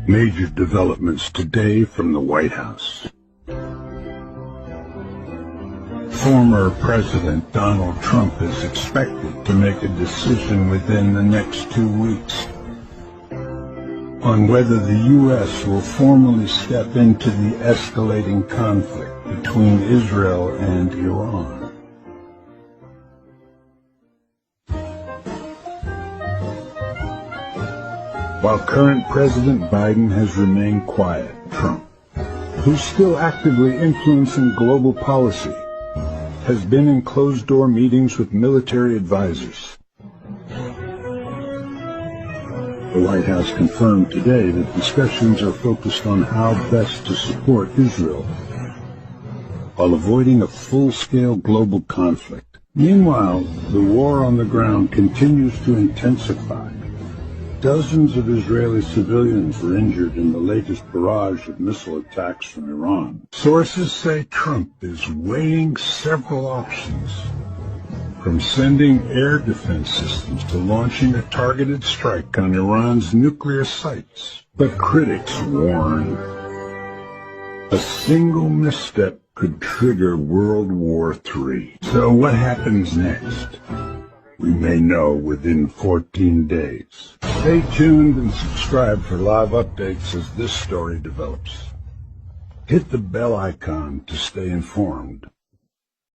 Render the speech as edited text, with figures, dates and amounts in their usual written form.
Major developments today from the White House. Former President Donald Trump is expected to make a decision within the next 2 weeks on whether the U.S. will formally step into the escalating conflict between Israel and Iran. While current President Biden has remained quiet, Trump, who's still actively influencing global policy, has been in closed-door meetings with military advisors. The White House confirmed today that discussions are focused on how best to support Israel while avoiding a full-scale global conflict. Meanwhile, the war on the ground continues to intensify. Dozens of Israeli civilians were injured in the latest barrage of missile attacks from Iran. Sources say Trump is weighing several options, from sending air defense systems to launching a targeted strike on Iran's nuclear sites. But critics warn a single misstep could trigger World War III. So what happens next? We may know within 14 days. Stay tuned and subscribe for live updates as this story develops. Hit the bell icon to stay informed.